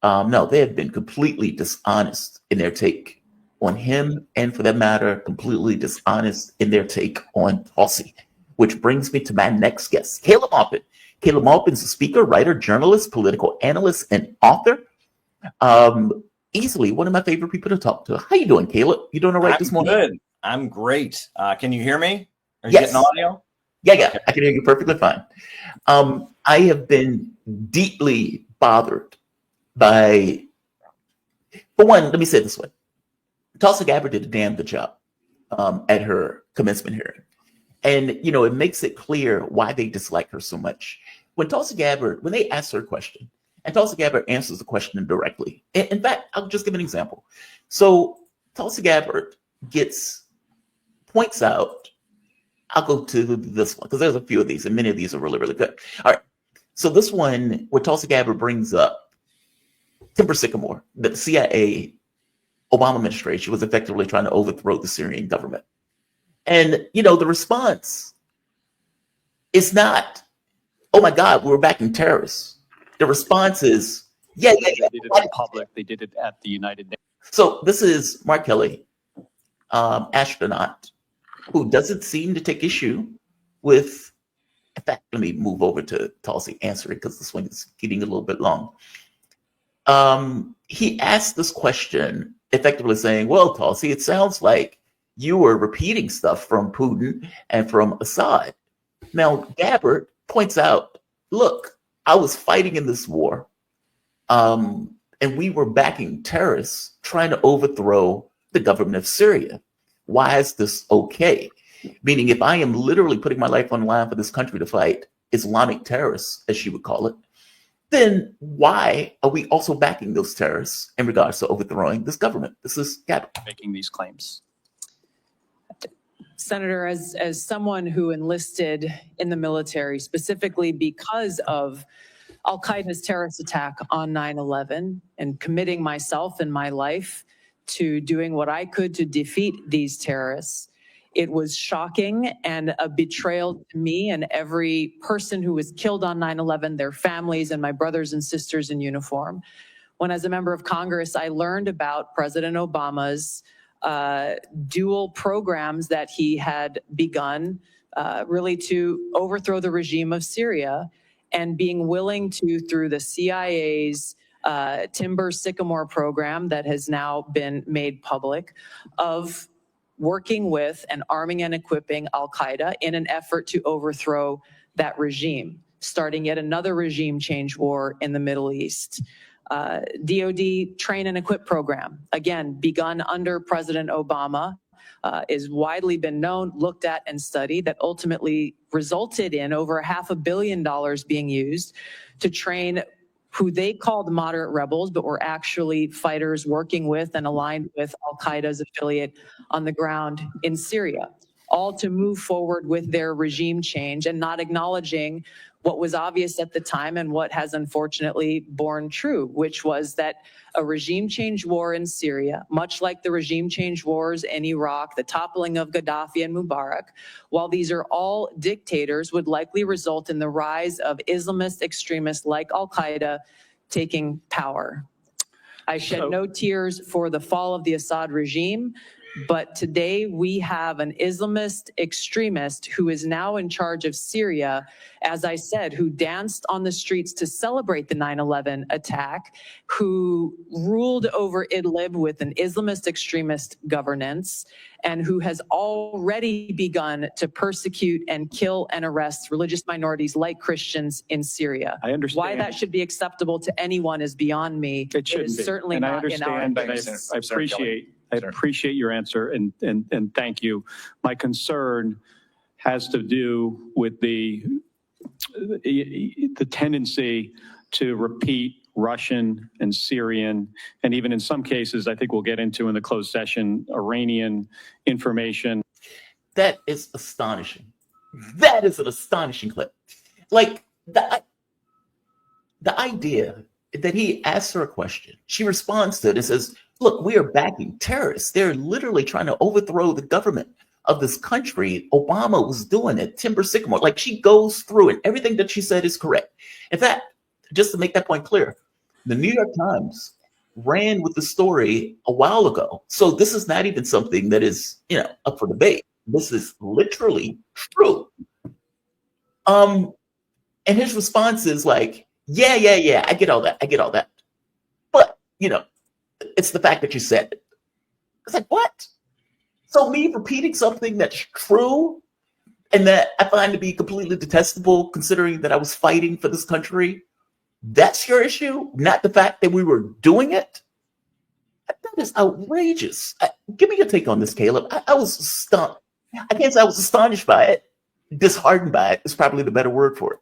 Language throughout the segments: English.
No, they have been completely dishonest in their take on him, and for that matter, completely dishonest in their take on Tulsi. Which brings me to my next guest, Caleb Maupin. Caleb Maupin is a speaker, writer, journalist, political analyst, and author. Easily one of my favorite people to talk to. How you doing, Caleb? You doing all right this morning? Good. I'm great. Can you hear me? Are you Yes. getting audio? Yeah, okay. I can hear you perfectly fine. I have been deeply bothered by, for one, let me say it this way. Tulsi Gabbard did a damn good job at her commencement hearing. And, it makes it clear why they dislike her so much. When Tulsi Gabbard, when they ask her a question, and Tulsi Gabbard answers the question directly. In fact, I'll just give an example. So Tulsi Gabbard points out, I'll go to this one, because there's a few of these, and many of these are really, really good. All right. So this one, where Tulsi Gabbard brings up Timber Sycamore, that the CIA Obama administration was effectively trying to overthrow the Syrian government. And, the response is not, oh my God, we're backing terrorists. The response is, yeah. They did it in public. They did it at the United Nations. So this is Mark Kelly, astronaut, who doesn't seem to take issue with, in fact, let me move over to Tulsi answering, because this one is getting a little bit long. He asked this question, effectively saying, well, Tulsi, it sounds like you were repeating stuff from Putin and from Assad. Now, Gabbard points out, look, I was fighting in this war, and we were backing terrorists trying to overthrow the government of Syria. Why is this okay? Meaning, if I am literally putting my life on the line for this country to fight Islamic terrorists, as she would call it, then why are we also backing those terrorists in regards to overthrowing this government? This is Gabbard making these claims. Senator, as someone who enlisted in the military specifically because of Al-Qaeda's terrorist attack on 9/11 and committing myself and my life to doing what I could to defeat these terrorists, it was shocking and a betrayal to me and every person who was killed on 9/11, their families and my brothers and sisters in uniform. When, as a member of Congress, I learned about President Obama's dual programs that he had begun really to overthrow the regime of Syria, and being willing to, through the CIA's Timber Sycamore program that has now been made public, of working with and arming and equipping Al-Qaeda in an effort to overthrow that regime, starting yet another regime change war in the Middle East. DoD train and equip program, again, begun under President Obama, is widely been known, looked at, and studied, that ultimately resulted in over $500 million being used to train who they called moderate rebels, but were actually fighters working with and aligned with Al-Qaeda's affiliate on the ground in Syria, all to move forward with their regime change and not acknowledging what was obvious at the time and what has unfortunately borne true, which was that a regime change war in Syria, much like the regime change wars in Iraq, the toppling of Gaddafi and Mubarak, while these are all dictators, would likely result in the rise of Islamist extremists like Al-Qaeda taking power. I shed no tears for the fall of the Assad regime, but today we have an Islamist extremist who is now in charge of Syria, as I said, who danced on the streets to celebrate the 9/11 attack, who ruled over Idlib with an Islamist extremist governance, and who has already begun to persecute and kill and arrest religious minorities like Christians in Syria. I understand. Why that should be acceptable to anyone is beyond me. It shouldn't is be. certainly and not I understand, in our and I appreciate your answer, and thank you. My concern has to do with the tendency to repeat Russian and Syrian, and even in some cases, I think we'll get into in the closed session, Iranian information. That is astonishing. That is an astonishing clip. Like, the idea that he asks her a question, she responds to it and says, look, we are backing terrorists. They're literally trying to overthrow the government of this country. Obama was doing it. Timber Sycamore. Like, she goes through it. Everything that she said is correct. In fact, just to make that point clear, The New York Times ran with the story a while ago. So this is not even something that is, up for debate. This is literally true. And his response is like, yeah, I get all that. But, it's the fact that you said it. It's like, what? So me repeating something that's true and that I find to be completely detestable, considering that I was fighting for this country, that's your issue, not the fact that we were doing it? That is outrageous. Give me your take on this, Caleb. I was stunned. I can't say I was astonished by it. Disheartened by it is probably the better word for it.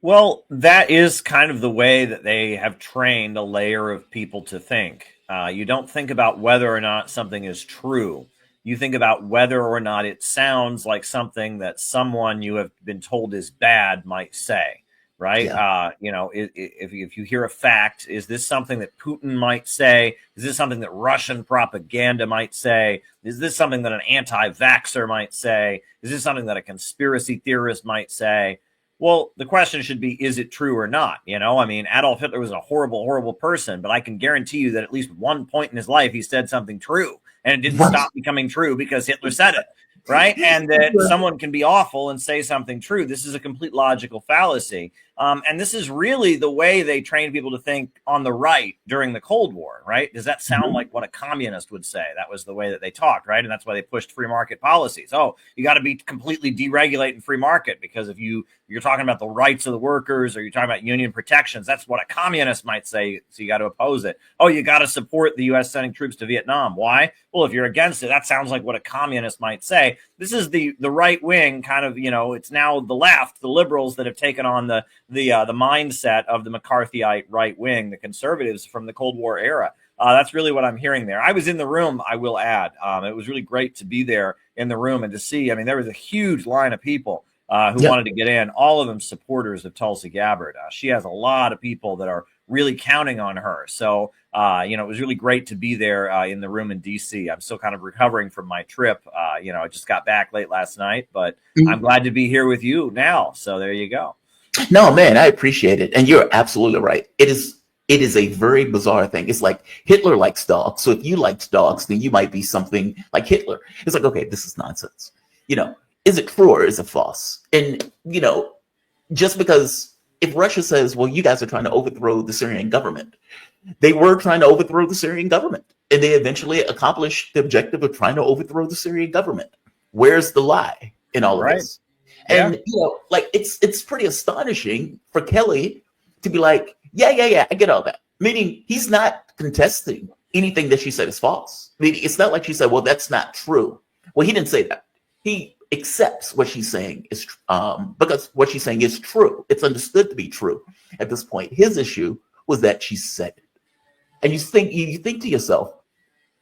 Well, that is kind of the way that they have trained a layer of people to think. You don't think about whether or not something is true. You think about whether or not it sounds like something that someone you have been told is bad might say, right? Yeah. If you hear a fact, is this something that Putin might say? Is this something that Russian propaganda might say? Is this something that an anti-vaxxer might say? Is this something that a conspiracy theorist might say? Well, the question should be, is it true or not? Adolf Hitler was a horrible, horrible person, but I can guarantee you that at least one point in his life, he said something true, and it didn't stop becoming true because Hitler said it, right? And that someone can be awful and say something true. This is a complete logical fallacy. And this is really the way they trained people to think on the right during the Cold War, right? Does that sound like what a communist would say? That was the way that they talked, right? And that's why they pushed free market policies. Oh, you got to be completely deregulating free market, because if you're talking about the rights of the workers, or you're talking about union protections, that's what a communist might say. So you got to oppose it. Oh, you got to support the U.S. sending troops to Vietnam. Why? Well, if you're against it, that sounds like what a communist might say. This is the right wing kind of, it's now the left, the liberals that have taken on the mindset of the McCarthyite right wing, the conservatives from the Cold War era. That's really what I'm hearing there. I was in the room, I will add. It was really great to be there in the room and to see. There was a huge line of people who wanted to get in, all of them supporters of Tulsi Gabbard. She has a lot of people that are really counting on her. So, it was really great to be there in the room in D.C. I'm still kind of recovering from my trip. I just got back late last night, but I'm glad to be here with you now. So there you go. No, man, I appreciate it. And you're absolutely right. It is a very bizarre thing. It's like Hitler likes dogs. So if you liked dogs, then you might be something like Hitler. It's like, okay, this is nonsense. Is it true or is it false? And, just because if Russia says, well, you guys are trying to overthrow the Syrian government, they were trying to overthrow the Syrian government. And they eventually accomplished the objective of trying to overthrow the Syrian government. Where's the lie in all of this? And, it's pretty astonishing for Kelly to be like, yeah, I get all that. Meaning he's not contesting anything that she said is false. Meaning it's not like she said, well, that's not true. Well, he didn't say that. He accepts what she's saying is because what she's saying is true. It's understood to be true at this point. His issue was that she said it. And you think to yourself,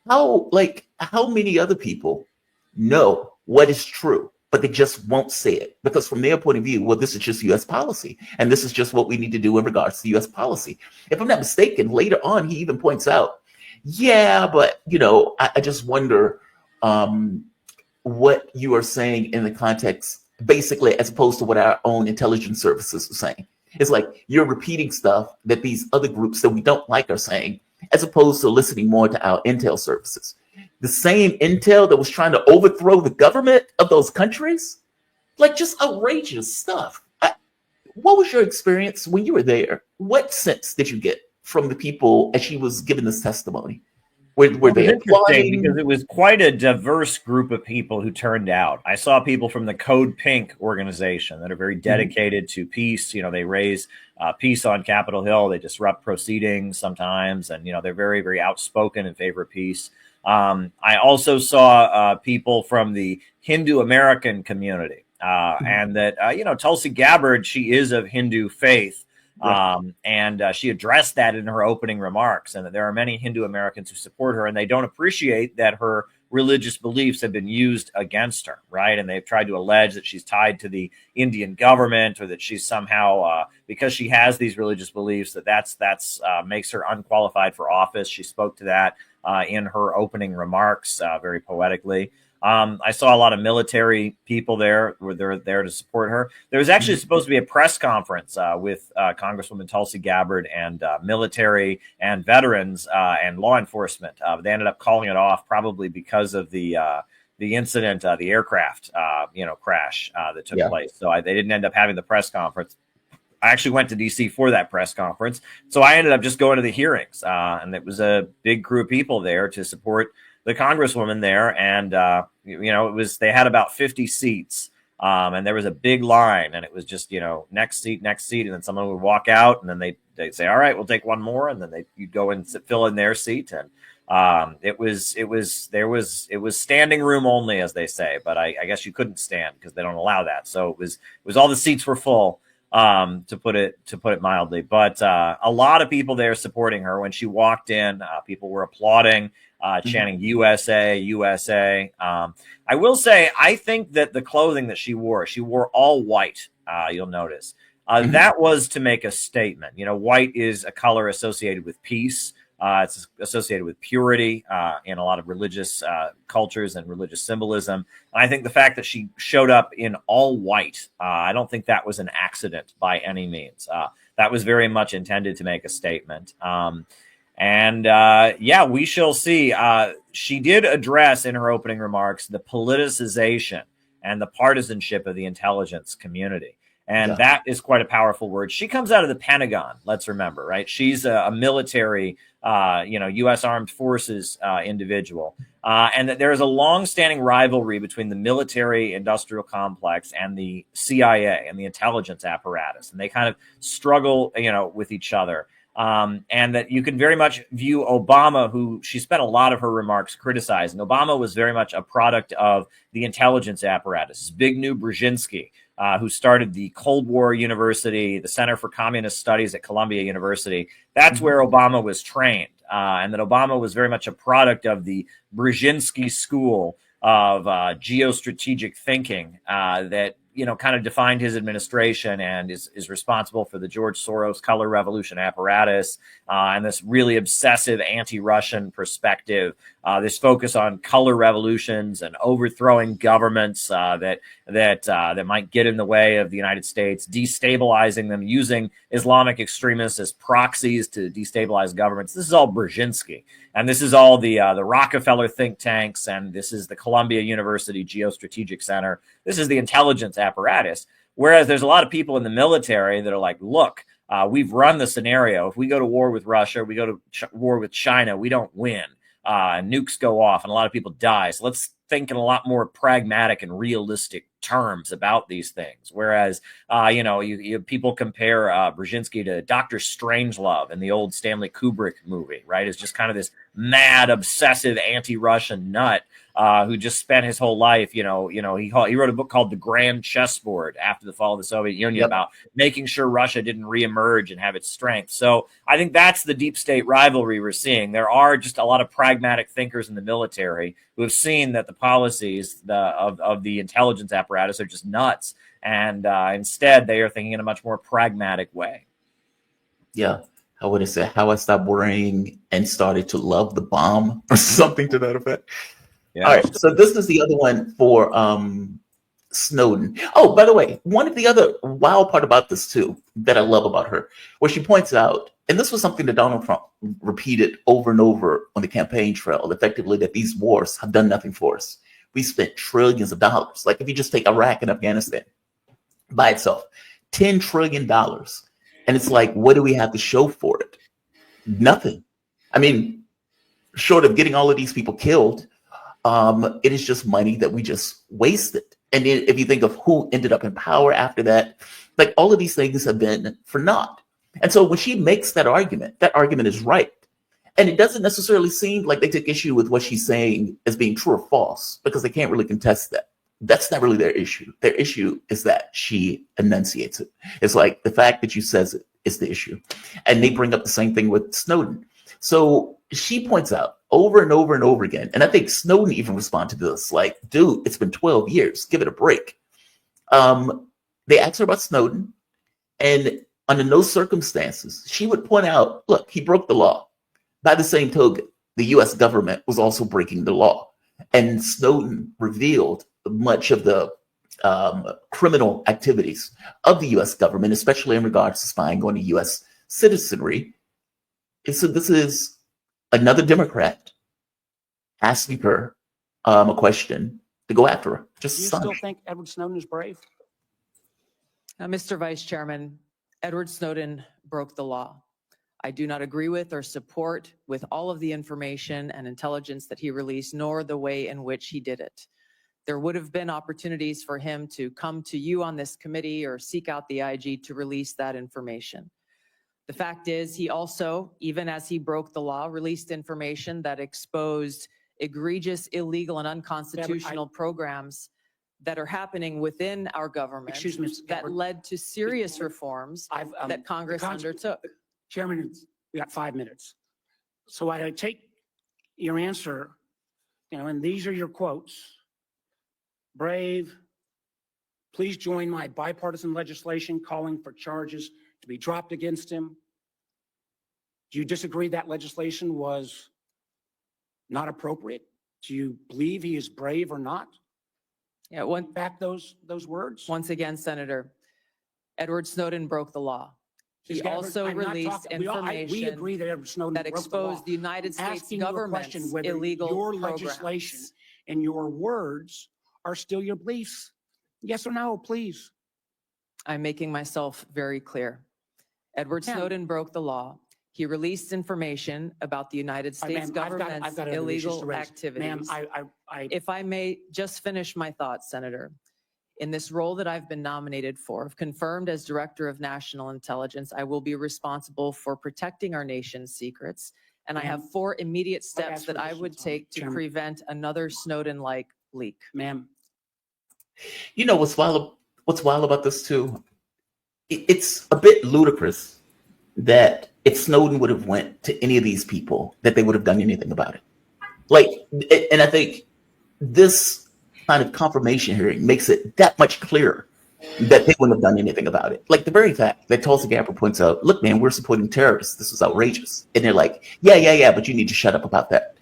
how many other people know what is true, but they just won't say it? Because from their point of view, well, this is just U.S. policy, and this is just what we need to do in regards to U.S. policy. If I'm not mistaken, later on, he even points out, yeah, but, I just wonder what you are saying in the context, basically, as opposed to what our own intelligence services are saying. It's like you're repeating stuff that these other groups that we don't like are saying, as opposed to listening more to our intel services. The same intel that was trying to overthrow the government of those countries, like just outrageous stuff. What was your experience when you were there? What sense did you get from the people as she was giving this testimony? Were they applauding? Because it was quite a diverse group of people who turned out. I saw people from the Code Pink organization that are very dedicated to peace. They raise peace on Capitol Hill. They disrupt proceedings sometimes, and they're very, very outspoken in favor of peace. I also saw people from the Hindu-American community, and that, Tulsi Gabbard, she is of Hindu faith. And she addressed that in her opening remarks, and that there are many Hindu Americans who support her, and they don't appreciate that her religious beliefs have been used against her, right? And they've tried to allege that she's tied to the Indian government, or that she's somehow, because she has these religious beliefs, that's makes her unqualified for office. She spoke to that in her opening remarks very poetically. I saw a lot of military people there who were there to support her. There was actually supposed to be a press conference with Congresswoman Tulsi Gabbard and military and veterans and law enforcement. They ended up calling it off probably because of the incident, the aircraft, crash that took place. So they didn't end up having the press conference. I actually went to DC for that press conference. So I ended up just going to the hearings. And it was a big crew of people there to support the Congresswoman there. And, they had about 50 seats. And there was a big line, and it was just, next seat. And then someone would walk out, and then they'd say, all right, we'll take one more. And then you'd go and fill in their seat. And it was standing room only, as they say, but I guess you couldn't stand because they don't allow that. So it was all the seats were full, to put it mildly. But a lot of people there supporting her. When she walked in, people were applauding, chanting USA, USA. I will say, I think that the clothing that she wore all white. You'll notice that was to make a statement. White is a color associated with peace. It's associated with purity in a lot of religious cultures and religious symbolism. And I think the fact that she showed up in all white, I don't think that was an accident by any means. That was very much intended to make a statement. We shall see. She did address in her opening remarks the politicization and the partisanship of the intelligence community. And that is quite a powerful word. She comes out of the Pentagon, let's remember, right? She's a military, U.S. Armed Forces individual. And that there is a long-standing rivalry between the military-industrial complex and the CIA and the intelligence apparatus. And they kind of struggle, with each other. And that you can very much view Obama, who she spent a lot of her remarks criticizing. Obama was very much a product of the intelligence apparatus. Zbigniew Brzezinski, who started the Cold War University, the Center for Communist Studies at Columbia University. That's where Obama was trained. And that Obama was very much a product of the Brzezinski school of geostrategic thinking that, kind of defined his administration and is responsible for the George Soros color revolution apparatus and this really obsessive anti-Russian perspective, this focus on color revolutions and overthrowing governments that might get in the way of the United States, destabilizing them, using Islamic extremists as proxies to destabilize governments. This is all Brzezinski. And this is all the Rockefeller think tanks, and this is the Columbia University Geostrategic Center. This is the intelligence apparatus. Whereas there's a lot of people in the military that are like, look, we've run the scenario. If we go to war with Russia, we go to war with China, we don't win. Nukes go off, and a lot of people die. So let's think in a lot more pragmatic and realistic terms about these things. Whereas, people compare Brzezinski to Dr. Strangelove in the old Stanley Kubrick movie, right? It's just kind of this mad, obsessive, anti-Russian nut who just spent his whole life, he wrote a book called The Grand Chessboard after the fall of the Soviet Union about making sure Russia didn't reemerge and have its strength. So I think that's the deep state rivalry we're seeing. There are just a lot of pragmatic thinkers in the military who have seen that the policies of the intelligence apparatus are just nuts. And instead, they are thinking in a much more pragmatic way. Yeah. I would have said how I stopped worrying and started to love the bomb or something to that effect. Yeah. All right. So this is the other one for Snowden. Oh, by the way, one of the other wild part about this too that I love about her, where she points out, and this was something that Donald Trump repeated over and over on the campaign trail, effectively that these wars have done nothing for us. We spent trillions of dollars. Like if you just take Iraq and Afghanistan by itself, $10 trillion. And it's like, what do we have to show for it? Nothing. I mean, short of getting all of these people killed, it is just money that we just wasted. And if you think of who ended up in power after that, like all of these things have been for naught. And so when she makes that argument is right. And it doesn't necessarily seem like they took issue with what she's saying as being true or false, because they can't really contest that. That's not really their issue. Their issue is that she enunciates it. It's like the fact that she says it is the issue. And they bring up the same thing with Snowden. So she points out over and over and over again, and I think Snowden even responded to this, like, dude, it's been 12 years. Give it a break. They asked her about Snowden, and under no circumstances, she would point out, look, he broke the law. By the same token, the U.S. government was also breaking the law. And Snowden revealed much of the criminal activities of the U.S. government, especially in regards to spying on the U.S. citizenry. And so this is another Democrat asking her a question to go after her. Just Do you still think Edward Snowden is brave? Mr. Vice Chairman, Edward Snowden broke the law. I do not agree with or support with all of the information and intelligence that he released, nor the way in which he did it. There would have been opportunities for him to come to you on this committee or seek out the IG to release that information. The fact is, he also, even as he broke the law, released information that exposed egregious, illegal, and unconstitutional programs that are happening within our government. Excuse me, that Gabbard. led to serious reforms that Congress undertook. Chairman, we got 5 minutes. So I take your answer, and these are your quotes. Brave, please join my bipartisan legislation calling for charges to be dropped against him. Do you disagree that legislation was not appropriate? Do you believe he is brave or not? Yeah, Back those words? once again, Senator, Edward Snowden broke the law. He Ms. Gabbard, also I'm not released talking- we information agree that Edward Snowden that broke the law. exposed the United States Asking you a government's question whether illegal your programs. legislation and your words are still your beliefs. Yes or no, please. I'm making myself very clear. Edward Ma'am. Snowden broke the law. He released information about the United States Ma'am, government's I've got other issues illegal to raise. activities. Ma'am, If I may just finish my thoughts, Senator. In this role that I've been nominated for, if confirmed as Director of National Intelligence, I will be responsible for protecting our nation's secrets. And I Ma'am, have 4 immediate ask steps for that I additional would time. take to Chairman. prevent another Snowden-like leak. ma'am, You know what's wild about this too? It's a bit ludicrous that if Snowden would have went to any of these people, that they would have done anything about it. Like, and I think this kind of confirmation hearing makes it that much clearer that they wouldn't have done anything about it. Like the very fact that Tulsi Gabbard points out, look, man, we're supporting terrorists. This is outrageous. And they're like, yeah, but you need to shut up about that.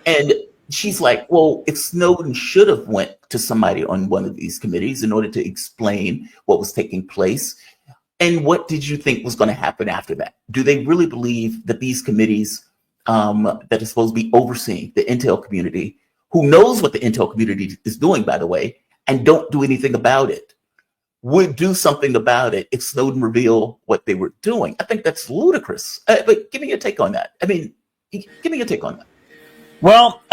And she's like, well, if Snowden should have went to somebody on one of these committees in order to explain what was taking place, and what did you think was going to happen after that? Do they really believe that these committees that are supposed to be overseeing the intel community, who knows what the intel community is doing, by the way, and don't do anything about it, would do something about it if Snowden revealed what they were doing? I think that's ludicrous. But give me your take on that. I mean, give me your take on that. Well,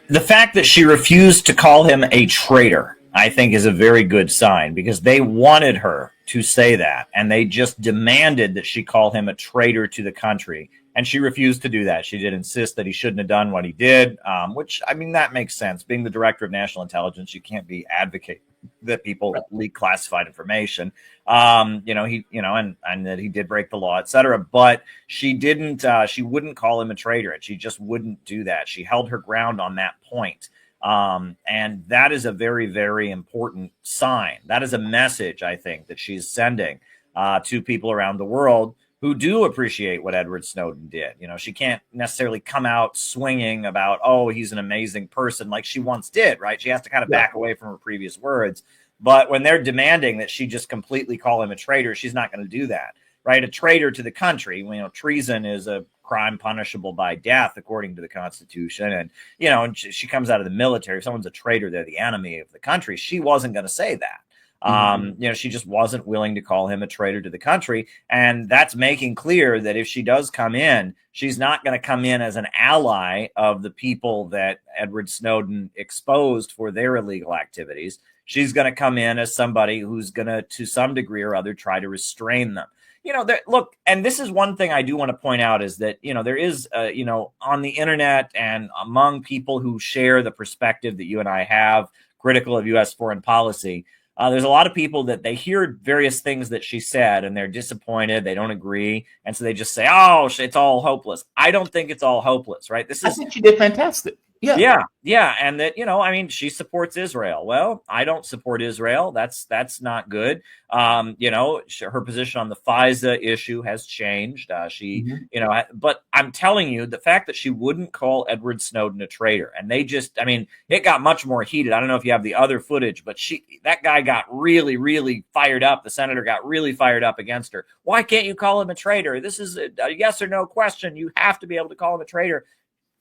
the fact that she refused to call him a traitor, I think, is a very good sign, because they wanted her to say that, and they just demanded that she call him a traitor to the country. And she refused to do that. She did insist that he shouldn't have done what he did, which, I mean, that makes sense. Being the Director of National Intelligence, you can't be advocate that people leak classified information, and that he did break the law, et cetera. But she didn't, she wouldn't call him a traitor, and she just wouldn't do that. She held her ground on that point. And that is a very, very important sign. That is a message, I think, that she's sending to people around the world who do appreciate what Edward Snowden did. You know, she can't necessarily come out swinging about, oh, he's an amazing person, like she once did, right? She has to kind of back away from her previous words. But when they're demanding that she just completely call him a traitor, she's not going to do that, right? A traitor to the country, you know, treason is a crime punishable by death, according to the Constitution. And, you know, and she comes out of the military. If someone's a traitor, they're the enemy of the country. She wasn't going to say that. You know, she just wasn't willing to call him a traitor to the country. And that's making clear that if she does come in, she's not going to come in as an ally of the people that Edward Snowden exposed for their illegal activities. She's going to come in as somebody who's going to some degree or other, try to restrain them. You know, look, and this is one thing I do want to point out is that, you know, there is, you know, on the internet and among people who share the perspective that you and I have, critical of U.S. foreign policy, there's a lot of people that they hear various things that she said and they're disappointed. They don't agree. And so they just say, oh, it's all hopeless. I don't think it's all hopeless, right? I think she did fantastic. Yeah, and that, I mean, she supports Israel. Well, I don't support Israel. That's not good. Her position on the FISA issue has changed. But I'm telling you, the fact that she wouldn't call Edward Snowden a traitor, and it got much more heated. I don't know if you have the other footage, but that guy got really, really fired up. The senator got really fired up against her. Why can't you call him a traitor? This is a yes or no question. You have to be able to call him a traitor.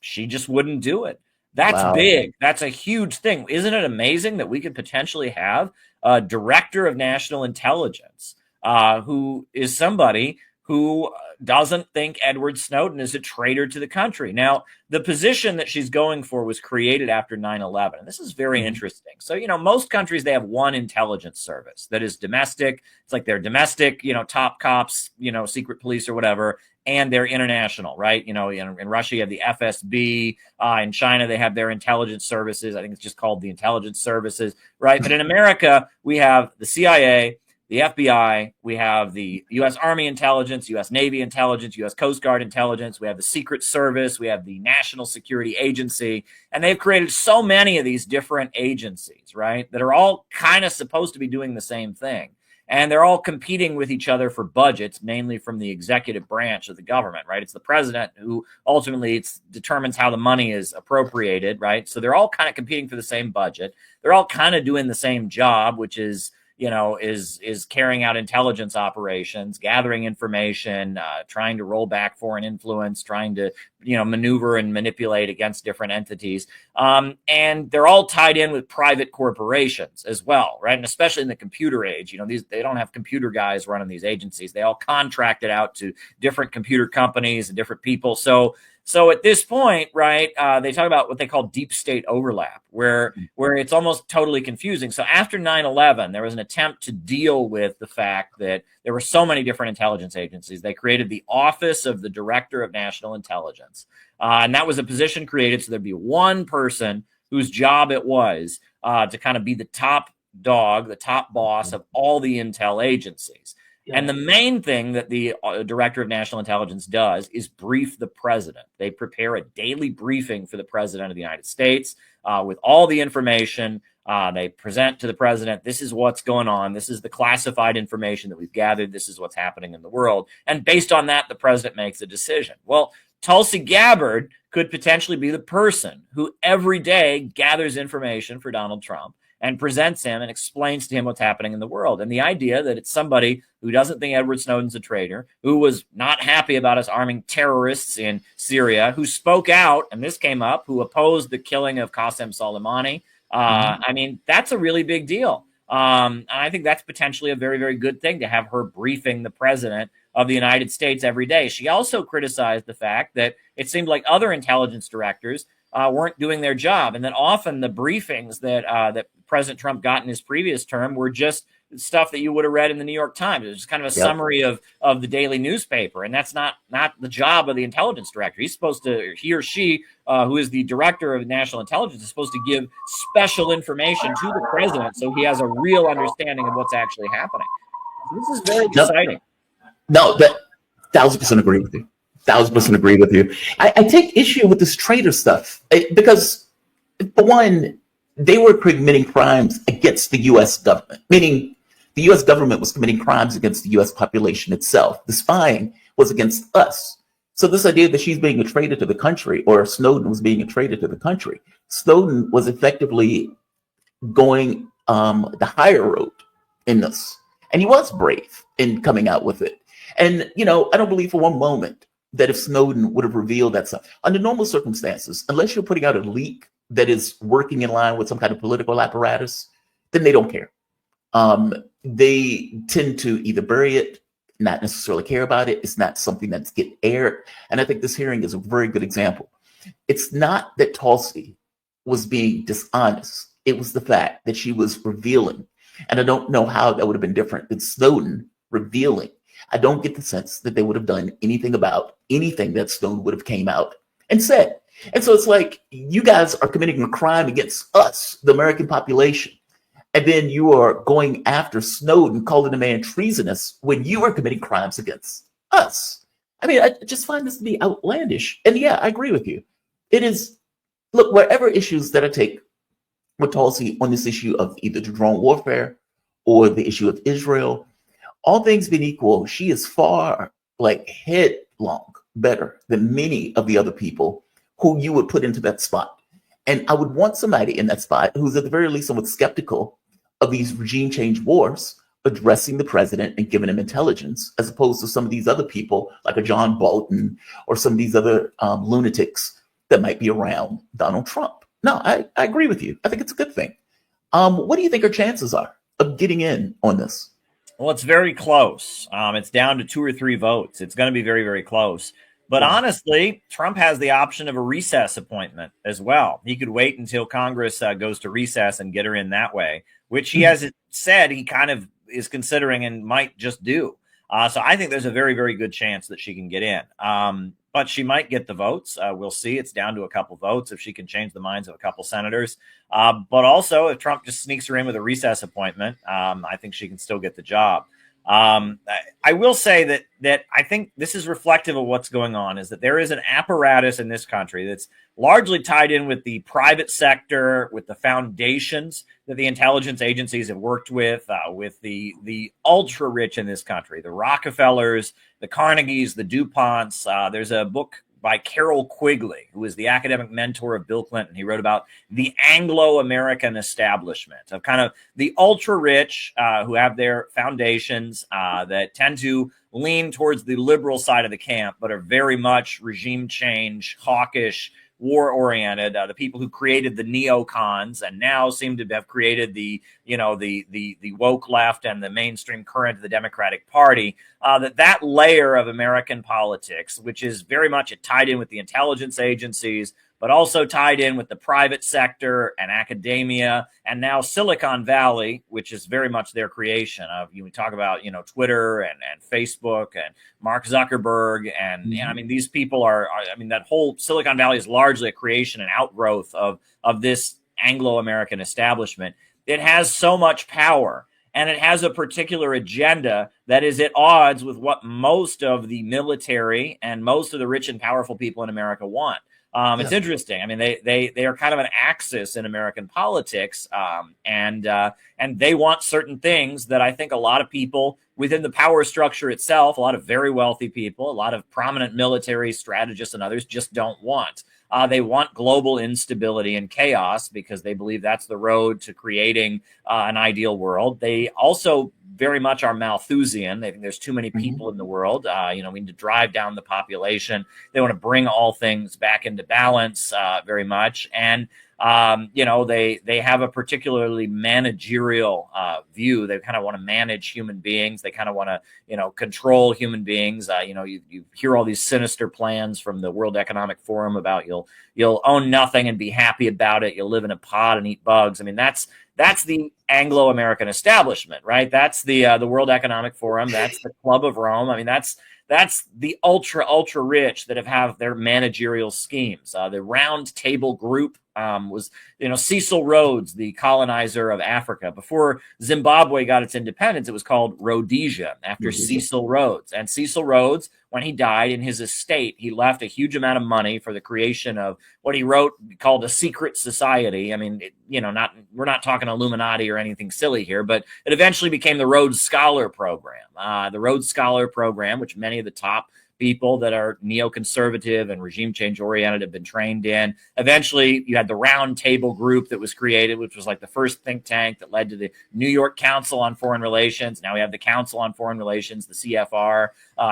She just wouldn't do it. That's big. That's a huge thing. Isn't it amazing that we could potentially have a director of national intelligence who is somebody who doesn't think Edward Snowden is a traitor to the country? Now, the position that she's going for was created after 9/11. And this is very interesting. So, most countries, they have one intelligence service that is domestic. It's like their domestic, top cops, secret police or whatever. And they're international, right? In Russia, you have the FSB. In China, they have their intelligence services. I think it's just called the intelligence services, right? But in America, we have the CIA, the FBI, we have the U.S. Army intelligence, U.S. Navy intelligence, U.S. Coast Guard intelligence, we have the Secret Service, we have the National Security Agency, and they've created so many of these different agencies, right, that are all kind of supposed to be doing the same thing. And they're all competing with each other for budgets, mainly from the executive branch of the government, right? It's the president who ultimately determines how the money is appropriated, right? So they're all kind of competing for the same budget. They're all kind of doing the same job, which is carrying out intelligence operations, gathering information, trying to roll back foreign influence, trying to, maneuver and manipulate against different entities. And they're all tied in with private corporations as well, right? And especially in the computer age, they don't have computer guys running these agencies. They all contract it out to different computer companies and different people. So at this point, right, they talk about what they call deep state overlap, where it's almost totally confusing. So after 9/11, there was an attempt to deal with the fact that there were so many different intelligence agencies. They created the Office of the Director of National Intelligence. And that was a position created so there'd be one person whose job it was to kind of be the top dog, the top boss of all the intel agencies. And the main thing that the Director of National Intelligence does is brief the president. They prepare a daily briefing for the president of the United States with all the information. They present to the president, this is what's going on. This is the classified information that we've gathered. This is what's happening in the world. And based on that, the president makes a decision. Well, Tulsi Gabbard could potentially be the person who every day gathers information for Donald Trump and presents him and explains to him what's happening in the world. And the idea that it's somebody who doesn't think Edward Snowden's a traitor, who was not happy about us arming terrorists in Syria, who spoke out, and this came up, who opposed the killing of Qasem Soleimani. That's a really big deal. And I think that's potentially a very, very good thing to have her briefing the president of the United States every day. She also criticized the fact that it seemed like other intelligence directors weren't doing their job, and that often the briefings that President Trump got in his previous term were just stuff that you would have read in the New York Times. It was just kind of a summary of the daily newspaper, and that's not the job of the intelligence director. He or she, who is the director of national intelligence, is supposed to give special information to the president so he has a real understanding of what's actually happening. So this is very exciting. No, 1,000% agree with you. 1,000% agree with you. I take issue with this traitor stuff because, for one, they were committing crimes against the U.S. government, meaning the U.S. government was committing crimes against the U.S. population itself. The spying was against us. So this idea that she's being a traitor to the country, or Snowden was being a traitor to the country, Snowden was effectively going the higher road in this. And he was brave in coming out with it. And, I don't believe for one moment that if Snowden would have revealed that stuff, under normal circumstances, unless you're putting out a leak that is working in line with some kind of political apparatus, then they don't care. They tend to either bury it, not necessarily care about it. It's not something that's get aired. And I think this hearing is a very good example. It's not that Tulsi was being dishonest. It was the fact that she was revealing. And I don't know how that would have been different than Snowden revealing. I don't get the sense that they would have done anything about anything that Snowden would have came out and said. And so it's like, you guys are committing a crime against us, the American population. And then you are going after Snowden, calling the man treasonous when you are committing crimes against us. I mean, I just find this to be outlandish. And yeah, I agree with you. It is look, whatever issues that I take with Tulsi on this issue of either the drone warfare or the issue of Israel, all things being equal, she is far like headlong better than many of the other people who you would put into that spot. And I would want somebody in that spot who's at the very least somewhat skeptical of these regime change wars addressing the president and giving him intelligence, as opposed to some of these other people like a John Bolton or some of these other lunatics that might be around Donald Trump. No, I agree with you. I think it's a good thing. What do you think our chances are of getting in on this? Well, it's very close. It's down to 2 or 3 votes. It's going to be very, very close. But honestly, Trump has the option of a recess appointment as well. He could wait until Congress goes to recess and get her in that way, which he has said he kind of is considering and might just do. So I think there's a very, very good chance that she can get in. But she might get the votes. We'll see. It's down to a couple votes if she can change the minds of a couple senators. But also, if Trump just sneaks her in with a recess appointment, I think she can still get the job. I will say that I think this is reflective of what's going on, is that there is an apparatus in this country that's largely tied in with the private sector, with the foundations that the intelligence agencies have worked with the ultra rich in this country, the Rockefellers, the Carnegies, the DuPonts. There's a book by Carol Quigley, who is the academic mentor of Bill Clinton. He wrote about the Anglo-American establishment of kind of the ultra-rich who have their foundations that tend to lean towards the liberal side of the camp, but are very much regime change, hawkish, war-oriented. The people who created the neocons and now seem to have created the woke left and the mainstream current of the Democratic Party. That layer of American politics, which is very much tied in with the intelligence agencies, but also tied in with the private sector and academia, and now Silicon Valley, which is very much their creation. We talk about Twitter and Facebook and Mark Zuckerberg, and I mean these people are that whole Silicon Valley is largely a creation and outgrowth of this Anglo-American establishment. It has so much power, and it has a particular agenda that is at odds with what most of the military and most of the rich and powerful people in America want. It's interesting. I mean, they are kind of an axis in American politics, and they want certain things that I think a lot of people within the power structure itself, a lot of very wealthy people, a lot of prominent military strategists and others just don't want. They want global instability and chaos because they believe that's the road to creating an ideal world. They also very much are Malthusian. They think there's too many people in the world. We need to drive down the population. They want to bring all things back into balance very much. And they have a particularly managerial view. They kind of want to manage human beings. They kind of want to, control human beings. You hear all these sinister plans from the World Economic Forum about you'll own nothing and be happy about it. You'll live in a pod and eat bugs. I mean, that's the Anglo-American establishment, right? That's the World Economic Forum. That's the Club of Rome. I mean, that's the ultra rich that have their managerial schemes. The Round Table Group was, Cecil Rhodes, the colonizer of Africa. Before Zimbabwe got its independence, it was called Rhodesia after Cecil Rhodes. And Cecil Rhodes, when he died, in his estate, he left a huge amount of money for the creation of what he wrote called a secret society. I mean, we're not talking Illuminati or anything silly here, but it eventually became the Rhodes Scholar Program. The Rhodes Scholar Program, which many of the top people that are neoconservative and regime change oriented have been trained in. Eventually, you had the Round Table Group that was created, which was like the first think tank that led to the New York Council on Foreign Relations. Now we have the Council on Foreign Relations, the CFR.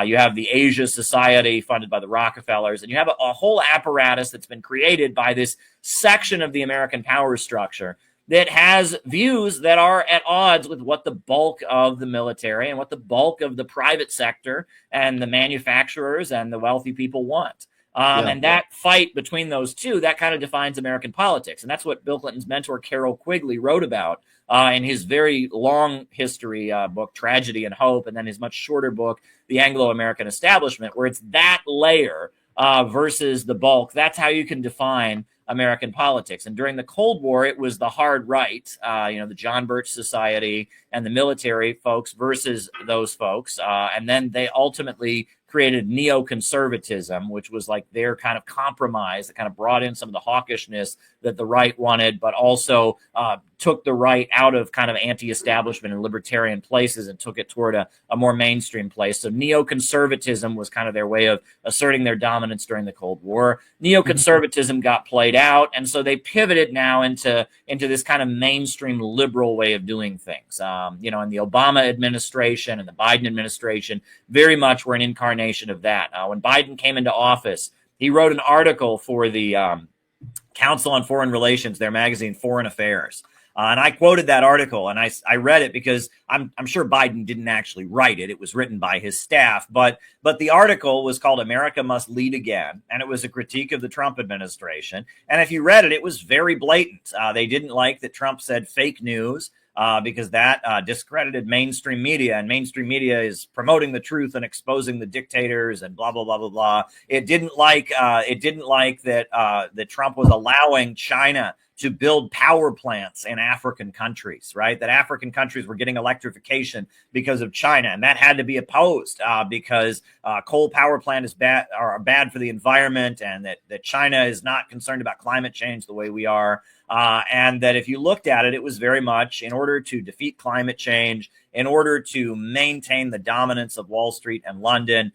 You have the Asia Society funded by the Rockefellers, and you have a whole apparatus that's been created by this section of the American power structure that has views that are at odds with what the bulk of the military and what the bulk of the private sector and the manufacturers and the wealthy people want. And that fight between those two, that kind of defines American politics. And that's what Bill Clinton's mentor, Carol Quigley, wrote about in his very long history book, Tragedy and Hope, and then his much shorter book, The Anglo-American Establishment, where it's that layer versus the bulk. That's how you can define American politics. And during the Cold War, it was the hard right, the John Birch Society and the military folks versus those folks. And then they ultimately created neoconservatism, which was like their kind of compromise that kind of brought in some of the hawkishness that the right wanted, but also took the right out of kind of anti-establishment and libertarian places and took it toward a more mainstream place. So neoconservatism was kind of their way of asserting their dominance during the Cold War. Neoconservatism got played out, and so they pivoted now into this kind of mainstream liberal way of doing things. You know, in the Obama administration and the Biden administration very much were an incarnation of that. When Biden came into office, he wrote an article for the Council on Foreign Relations, their magazine, Foreign Affairs. And I quoted that article, and I read it because I'm sure Biden didn't actually write it. It was written by his staff. But the article was called "America Must Lead Again," and it was a critique of the Trump administration. And if you read it, it was very blatant. They didn't like that Trump said fake news because that discredited mainstream media, and mainstream media is promoting the truth and exposing the dictators and blah, blah, blah, blah, blah. It didn't like that Trump was allowing China to build power plants in African countries, right? That African countries were getting electrification because of China, and that had to be opposed because coal power plant are bad for the environment, and that China is not concerned about climate change the way we are. And that if you looked at it, it was very much in order to defeat climate change, in order to maintain the dominance of Wall Street and London,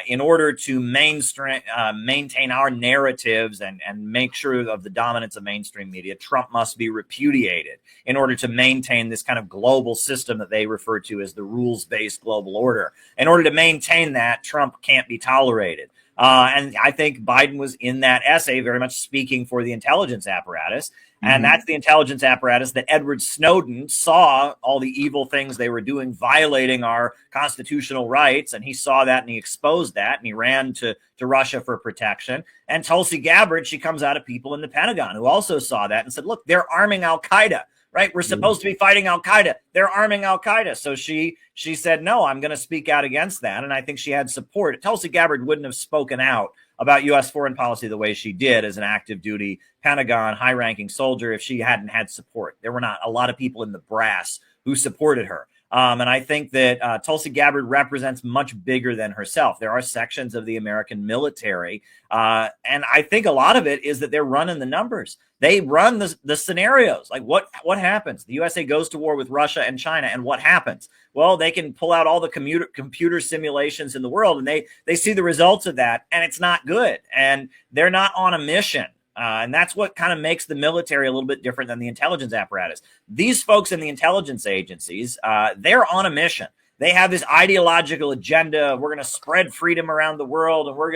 in order to maintain our narratives and make sure of the dominance of mainstream media, Trump must be repudiated in order to maintain this kind of global system that they refer to as the rules-based global order. In order to maintain that, Trump can't be tolerated. And I think Biden was in that essay very much speaking for the intelligence apparatus. And that's the intelligence apparatus that Edward Snowden saw all the evil things they were doing, violating our constitutional rights. And he saw that and he exposed that and he ran to Russia for protection. And Tulsi Gabbard, she comes out of people in the Pentagon who also saw that and said, look, they're arming al-Qaeda. Right. We're supposed to be fighting al-Qaeda. They're arming al-Qaeda. So she said, no, I'm going to speak out against that. And I think she had support. Tulsi Gabbard wouldn't have spoken out about U.S. foreign policy the way she did as an active duty Pentagon high ranking soldier if she hadn't had support. There were not a lot of people in the brass who supported her. And I think that Tulsi Gabbard represents much bigger than herself. There are sections of the American military. And I think a lot of it is that they're running the numbers. They run the scenarios. Like what happens? The USA goes to war with Russia and China, and what happens? Well, they can pull out all the computer simulations in the world, and they see the results of that, and it's not good. And they're not on a mission. And that's what kind of makes the military a little bit different than the intelligence apparatus. These folks in the intelligence agencies, they're on a mission. They have this ideological agenda. We're going to spread freedom around the world, and we're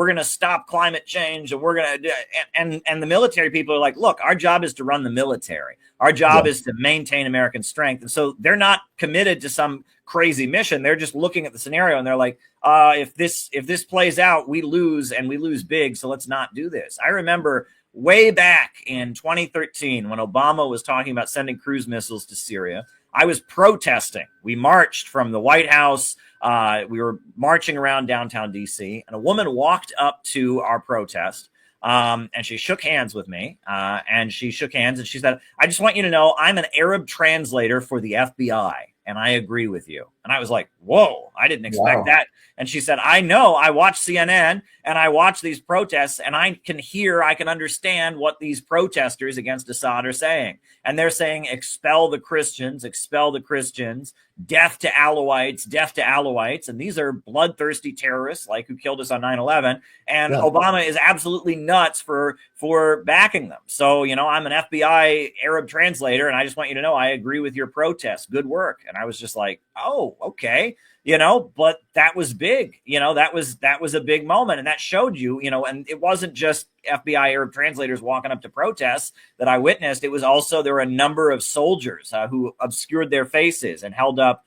going to stop climate change, and we're going to and the military people are like, look, our job is to run the military. Our job is to maintain American strength. And so they're not committed to some crazy mission. They're just looking at the scenario and they're like, if this plays out, we lose, and we lose big. So let's not do this. I remember way back in 2013 when Obama was talking about sending cruise missiles to Syria. I was protesting. We marched from the White House. We were marching around downtown D.C. and a woman walked up to our protest. And she shook hands with me, and she shook hands and she said, I just want you to know I'm an Arab translator for the FBI, and I agree with you. And I was like, whoa, I didn't expect that. And she said, I know, I watch CNN and I watch these protests, and I can understand what these protesters against Assad are saying. And they're saying, expel the Christians, death to Alawites. And these are bloodthirsty terrorists like who killed us on 9/11. And Obama is absolutely nuts for backing them. So, I'm an FBI Arab translator, and I just want you to know I agree with your protest. Good work. And I was just like, oh, okay. But that was big, that was a big moment. And that showed you, and it wasn't just FBI Arab translators walking up to protests that I witnessed. It was also, there were a number of soldiers who obscured their faces and held up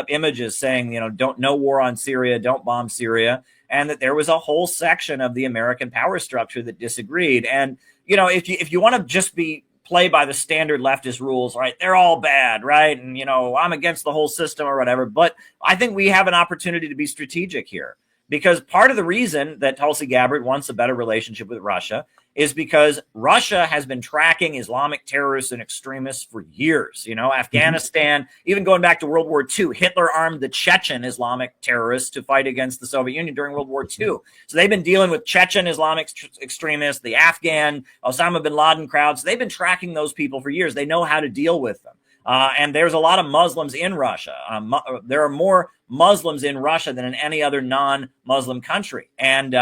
images saying, no war on Syria, don't bomb Syria. And that there was a whole section of the American power structure that disagreed. And, if you want to just play by the standard leftist rules, right? They're all bad, right? And, I'm against the whole system or whatever. But I think we have an opportunity to be strategic here, because part of the reason that Tulsi Gabbard wants a better relationship with Russia is because Russia has been tracking Islamic terrorists and extremists for years. You know, Afghanistan, even going back to World War II, Hitler armed the Chechen Islamic terrorists to fight against the Soviet Union during World War II. So they've been dealing with Chechen Islamic extremists, the Afghan, Osama bin Laden crowds. They've been tracking those people for years. They know how to deal with them. And there's a lot of Muslims in Russia. There are more Muslims in Russia than in any other non-Muslim country. And,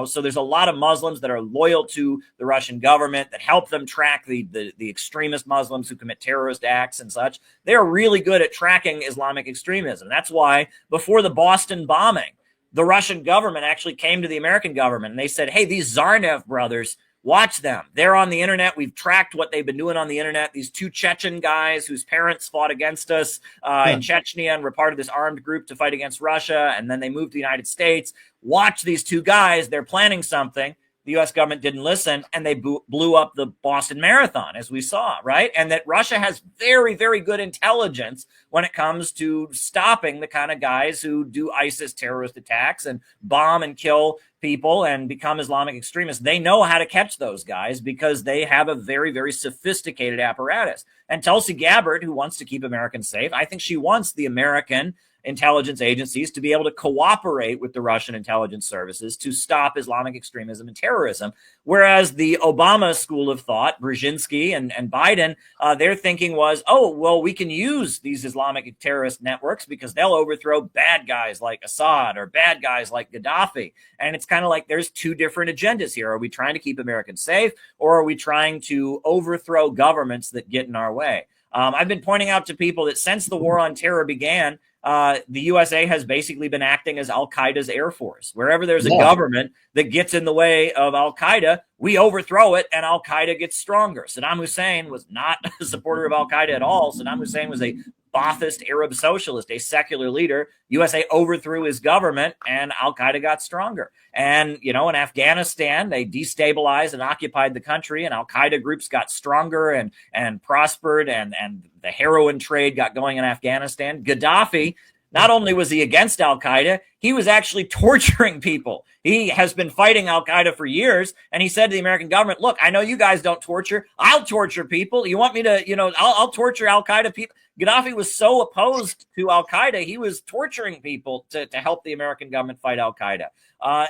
so there's a lot of Muslims that are loyal to the Russian government that help them track the extremist Muslims who commit terrorist acts and such. They're really good at tracking Islamic extremism. That's why before the Boston bombing, the Russian government actually came to the American government and they said, hey, these Tsarnaev brothers, watch them. They're on the internet. We've tracked what they've been doing on the internet. These two Chechen guys whose parents fought against us in Chechnya and were part of this armed group to fight against Russia. And then they moved to the United States. Watch these two guys. They're planning something. The U.S. government didn't listen, and they blew up the Boston Marathon, as we saw, right? And that Russia has very, very good intelligence when it comes to stopping the kind of guys who do ISIS terrorist attacks and bomb and kill people and become Islamic extremists. They know how to catch those guys because they have a very, very sophisticated apparatus. And Tulsi Gabbard, who wants to keep Americans safe, I think she wants the American intelligence agencies to be able to cooperate with the Russian intelligence services to stop Islamic extremism and terrorism. Whereas the Obama school of thought, Brzezinski and Biden, their thinking was, oh, well, we can use these Islamic terrorist networks because they'll overthrow bad guys like Assad or bad guys like Gaddafi. And it's kind of like there's two different agendas here. Are we trying to keep Americans safe, or are we trying to overthrow governments that get in our way? I've been pointing out to people that since the war on terror began, the USA has basically been acting as Al-Qaeda's Air Force. Wherever there's a government that gets in the way of Al-Qaeda, we overthrow it and Al-Qaeda gets stronger. Saddam Hussein was not a supporter of Al-Qaeda at all. Saddam Hussein was a Ba'athist Arab socialist, a secular leader. USA overthrew his government and Al-Qaeda got stronger. And, in Afghanistan, they destabilized and occupied the country, and Al-Qaeda groups got stronger and prospered, and the heroin trade got going in Afghanistan. Gaddafi, not only was he against Al-Qaeda, he was actually torturing people. He has been fighting Al-Qaeda for years, and he said to the American government, look, I know you guys don't torture. I'll torture people. You want me to, I'll torture Al-Qaeda people. Gaddafi was so opposed to Al-Qaeda, he was torturing people to help the American government fight Al-Qaeda.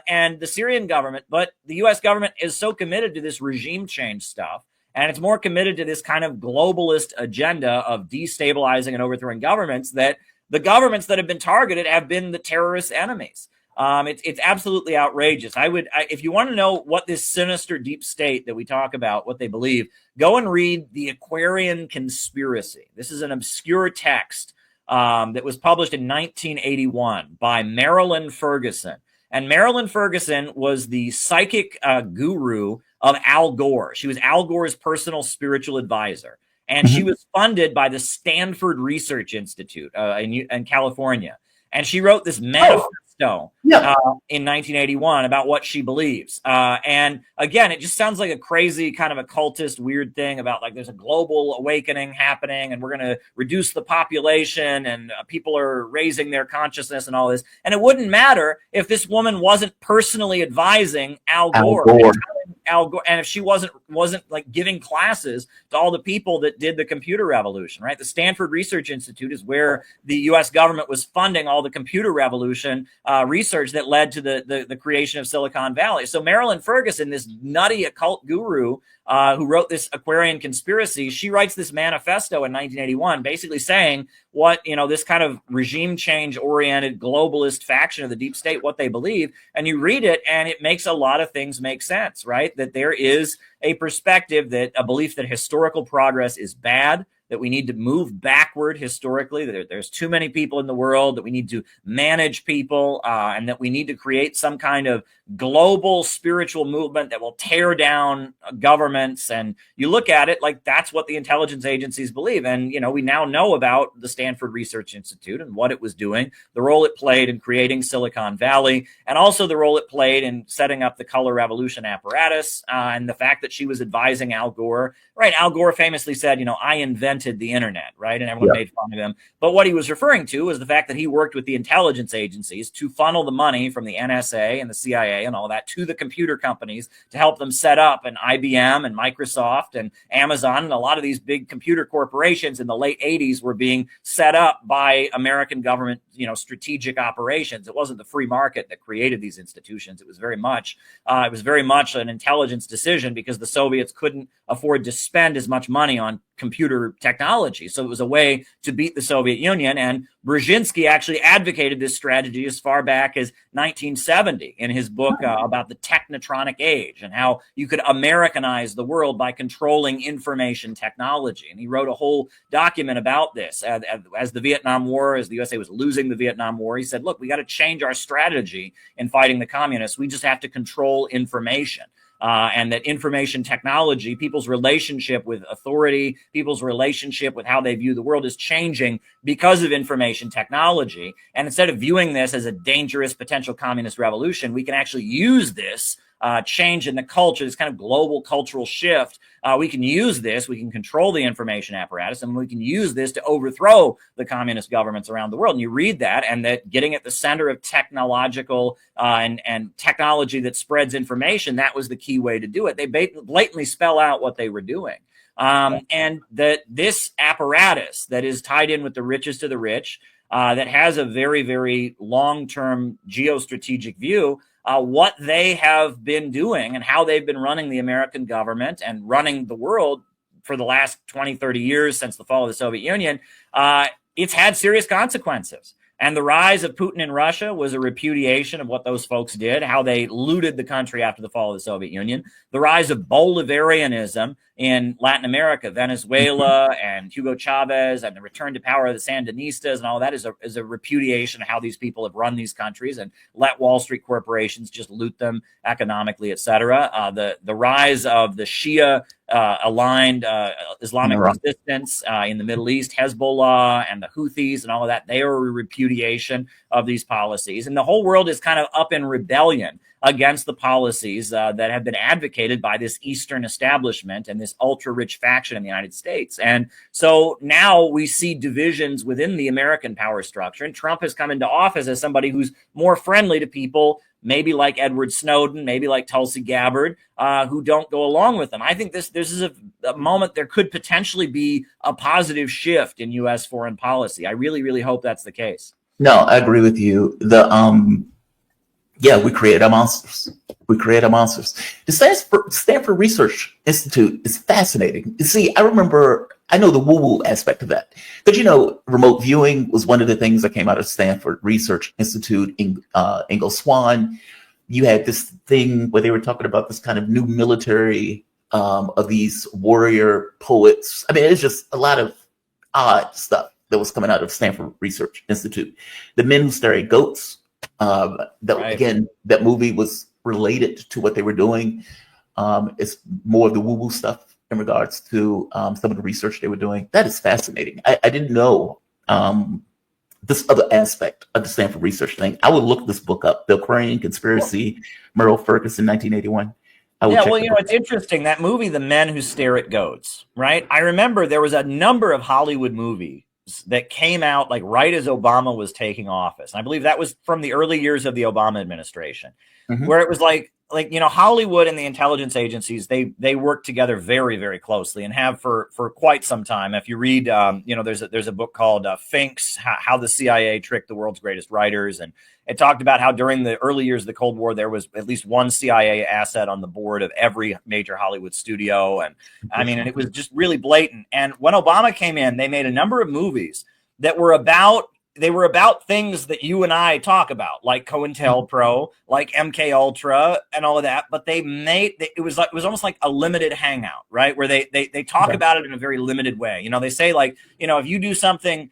And the Syrian government, but the U.S. government is so committed to this regime change stuff, and it's more committed to this kind of globalist agenda of destabilizing and overthrowing governments, that the governments that have been targeted have been the terrorist enemies. It's absolutely outrageous. If you want to know what this sinister deep state that we talk about, what they believe, go and read The Aquarian Conspiracy. This is an obscure text that was published in 1981 by Marilyn Ferguson. And Marilyn Ferguson was the psychic guru of Al Gore. She was Al Gore's personal spiritual advisor. And she was funded by the Stanford Research Institute in California. And she wrote this manifesto in 1981 about what she believes. And again, it just sounds like a crazy kind of occultist weird thing about like there's a global awakening happening and we're going to reduce the population and people are raising their consciousness and all this. And it wouldn't matter if this woman wasn't personally advising Al Gore. Al Gore, and if she wasn't like giving classes to all the people that did the computer revolution, right? The Stanford Research Institute is where the U.S. government was funding all the computer revolution research that led to the creation of Silicon Valley. So Marilyn Ferguson, this nutty occult guru who wrote this Aquarian Conspiracy, she writes this manifesto in 1981, basically saying what, this kind of regime change oriented globalist faction of the deep state, what they believe. And you read it and it makes a lot of things make sense, right? That there is a perspective, that a belief that historical progress is bad, that we need to move backward historically, that there's too many people in the world, that we need to manage people, and that we need to create some kind of global spiritual movement that will tear down governments. And you look at it like that's what the intelligence agencies believe. And, we now know about the Stanford Research Institute and what it was doing, the role it played in creating Silicon Valley, and also the role it played in setting up the color revolution apparatus, and the fact that she was advising Al Gore. Right, Al Gore famously said, I invented invented the internet, right? And everyone made fun of him. But what he was referring to was the fact that he worked with the intelligence agencies to funnel the money from the NSA and the CIA and all that to the computer companies to help them set up an IBM and Microsoft and Amazon, and a lot of these big computer corporations in the late 80s were being set up by American government, strategic operations. It wasn't the free market that created these institutions. It was very much an intelligence decision because the Soviets couldn't afford to spend as much money on computer technology. So it was a way to beat the Soviet Union. And Brzezinski actually advocated this strategy as far back as 1970 in his book about the technotronic age and how you could Americanize the world by controlling information technology. And he wrote a whole document about this. As the Vietnam War, as the USA was losing the Vietnam War, he said, look, we got to change our strategy in fighting the communists. We just have to control information. And that information technology, people's relationship with authority, people's relationship with how they view the world is changing because of information technology. And instead of viewing this as a dangerous potential communist revolution, we can actually use this change in the culture, this kind of global cultural shift. We can use this, we can control the information apparatus, and we can use this to overthrow the communist governments around the world. And you read that, and that getting at the center of technological and technology that spreads information, that was the key way to do it. They blatantly spell out what they were doing. And that this apparatus that is tied in with the richest of the rich, that has a very, very long-term geostrategic view, what they have been doing and how they've been running the American government and running the world for the last 20, 30 years since the fall of the Soviet Union, it's had serious consequences. And the rise of Putin in Russia was a repudiation of what those folks did, how they looted the country after the fall of the Soviet Union. The rise of Bolivarianism in Latin America, Venezuela, and Hugo Chavez, and the return to power of the Sandinistas and all that is a repudiation of how these people have run these countries and let Wall Street corporations just loot them economically, et cetera. The rise of the Shia aligned Islamic resistance in the Middle East, Hezbollah and the Houthis and all of that, they are a repudiation of these policies. And the whole world is kind of up in rebellion against the policies that have been advocated by this Eastern establishment and this ultra-rich faction in the United States. And so now we see divisions within the American power structure. And Trump has come into office as somebody who's more friendly to people, maybe like Edward Snowden, maybe like Tulsi Gabbard, who don't go along with them. I think this is a moment there could potentially be a positive shift in U.S. foreign policy. I really, really hope that's the case. No, I agree with you. We create our monsters. We create our monsters. The Stanford Research Institute is fascinating. You see, I know the woo-woo aspect of that. Because, remote viewing was one of the things that came out of Stanford Research Institute in Ingo Swann. You had this thing where they were talking about this kind of new military of these warrior poets. I mean, it's just a lot of odd stuff that was coming out of Stanford Research Institute. The Men Who Stare at Goats. Again, that movie was related to what they were doing. It's more of the woo-woo stuff in regards to some of the research they were doing. That is fascinating. I didn't know this other aspect of the Stanford research thing. I would look this book up, The Aquarian Conspiracy, Merle Ferguson, 1981. It's interesting. That movie, The Men Who Stare at Goats, right? I remember there was a number of Hollywood movies that came out like right as Obama was taking office. And I believe that was from the early years of the Obama administration, where it was like Hollywood and the intelligence agencies, they work together very, very closely and have for quite some time. If you read, there's a book called Finks, How the CIA Tricked the World's Greatest Writers. And it talked about how during the early years of the Cold War, there was at least one CIA asset on the board of every major Hollywood studio. And and it was just really blatant. And when Obama came in, they made a number of movies that were about things that you and I talk about, like COINTELPRO, like MK Ultra and all of that. But it was almost like a limited hangout, right? Where they talk about it in a very limited way. They say if you do something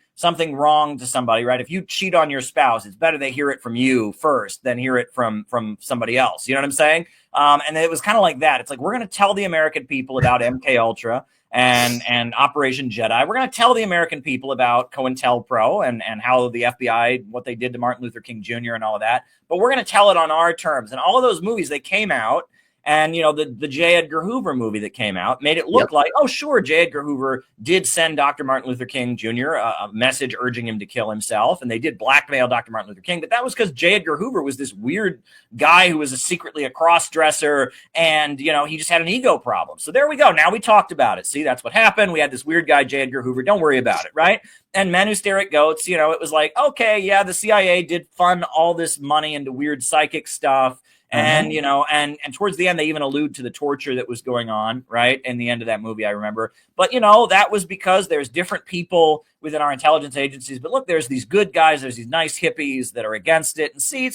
wrong to somebody, right? If you cheat on your spouse, it's better they hear it from you first than hear it from somebody else. You know what I'm saying? And it was kind of like that. It's like, we're going to tell the American people about MK Ultra and Operation Jedi. We're going to tell the American people about COINTELPRO and how the FBI, what they did to Martin Luther King Jr. and all of that. But we're going to tell it on our terms. And all of those movies, they came out And, the J. Edgar Hoover movie that came out made it look like, oh, sure, J. Edgar Hoover did send Dr. Martin Luther King Jr. A message urging him to kill himself. And they did blackmail Dr. Martin Luther King. But that was because J. Edgar Hoover was this weird guy who was secretly a cross-dresser. And, he just had an ego problem. So there we go. Now we talked about it. See, that's what happened. We had this weird guy, J. Edgar Hoover. Don't worry about it, right? And Men Who Stare at Goats, it was like, okay, yeah, the CIA did fund all this money into weird psychic stuff. And, and towards the end, they even allude to the torture that was going on, right? In the end of that movie, I remember. But, that was because there's different people within our intelligence agencies. But look, there's these good guys, there's these nice hippies that are against it. And see,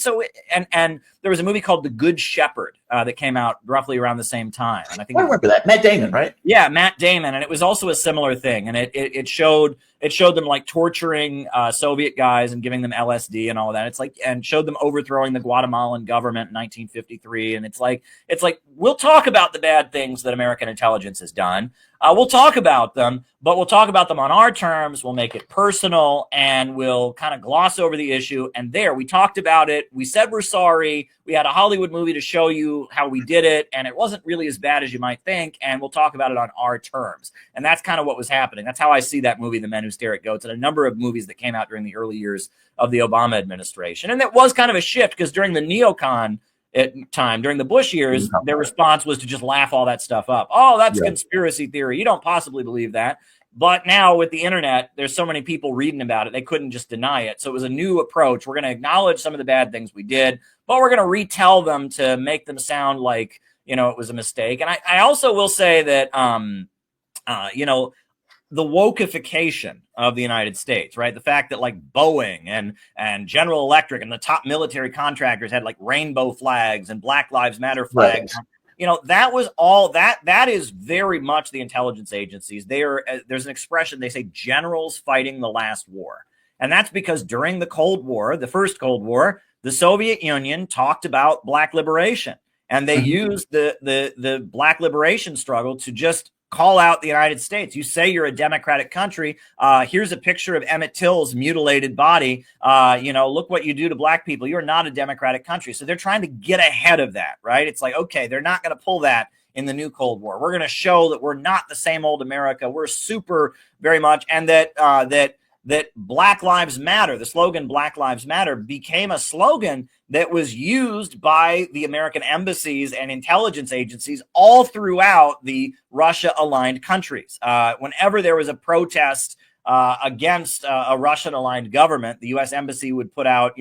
and there was a movie called The Good Shepherd that came out roughly around the same time. And I remember that. Matt Damon, right? Yeah, Matt Damon. And it was also a similar thing. And it showed them like torturing Soviet guys and giving them LSD and all that. And showed them overthrowing the Guatemalan government in 1953. And it's like, we'll talk about the bad things that American intelligence has done. We'll talk about them, but we'll talk about them on our terms. We'll make it personal, and we'll kind of gloss over the issue. And we talked about it. We said we're sorry. We had a Hollywood movie to show you how we did it, and it wasn't really as bad as you might think, and we'll talk about it on our terms. And that's kind of what was happening. That's how I see that movie, The Men Who Stare at Goats, and a number of movies that came out during the early years of the Obama administration. And that was kind of a shift, because during the neocon time, during the Bush years, their response was to just laugh all that stuff up. Oh, that's conspiracy theory. You don't possibly believe that. But now with the internet, there's so many people reading about it, they couldn't just deny it. So it was a new approach. We're going to acknowledge some of the bad things we did, but we're going to retell them to make them sound like, it was a mistake. And I also will say that, the wokeification of the United States, right? The fact that like Boeing and General Electric and the top military contractors had like rainbow flags and Black Lives Matter flags. Right. That was all that is very much the intelligence agencies. There's an expression, they say generals fighting the last war. And that's because during the Cold War, the first Cold War, the Soviet Union talked about Black liberation. And they used the Black liberation struggle to just call out the United States. You say you're a democratic country. Here's a picture of Emmett Till's mutilated body. Look what you do to Black people. You're not a democratic country. So they're trying to get ahead of that, right? It's like, okay, they're not going to pull that in the new Cold War. We're going to show that we're not the same old America. We're super very much. And that Black Lives Matter, the slogan Black Lives Matter, became a slogan that was used by the American embassies and intelligence agencies all throughout the Russia-aligned countries. Whenever there was a protest against a Russian-aligned government, the U.S. Embassy would put out,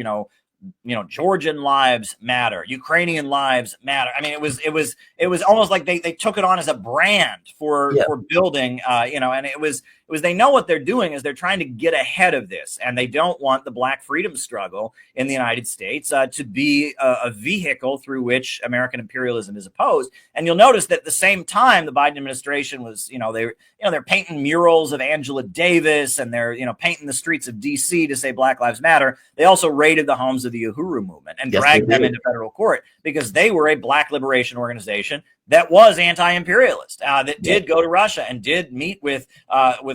Georgian lives matter, Ukrainian lives matter. I mean, it was almost like they took it on as a brand for building, and it was they know what they're doing is they're trying to get ahead of this, and they don't want the Black freedom struggle in the United States to be a vehicle through which American imperialism is opposed. And you'll notice that at the same time, the Biden administration was, they're painting murals of Angela Davis, and they're, painting the streets of DC to say Black Lives Matter. They also raided the homes of the Uhuru movement and dragged them into federal court because they were a Black liberation organization that was anti-imperialist, that did go to Russia and did meet with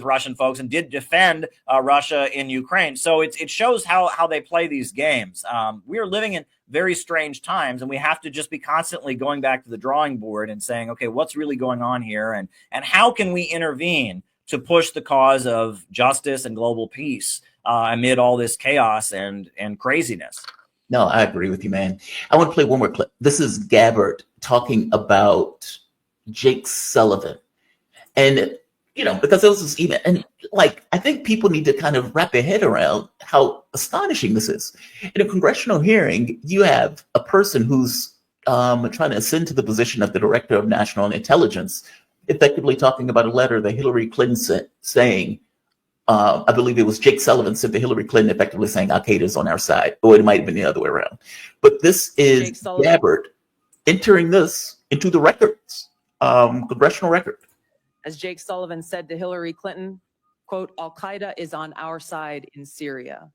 Russian folks and did defend Russia in Ukraine. So it shows how they play these games. We are living in very strange times, and we have to just be constantly going back to the drawing board and saying, okay, what's really going on here, and how can we intervene to push the cause of justice and global peace amid all this chaos and craziness. No, I agree with you, man. I want to play one more clip. This is Gabbard talking about Jake Sullivan. And, because it was this email, and I think people need to kind of wrap their head around how astonishing this is. In a congressional hearing, you have a person who's trying to ascend to the position of the Director of National Intelligence, effectively talking about a letter that Hillary Clinton sent saying, I believe it was Jake Sullivan sent to Hillary Clinton effectively saying Al-Qaeda is on our side, or it might have been the other way around. But this is Gabbard entering this into the records, congressional record. As Jake Sullivan said to Hillary Clinton, quote, Al-Qaeda is on our side in Syria.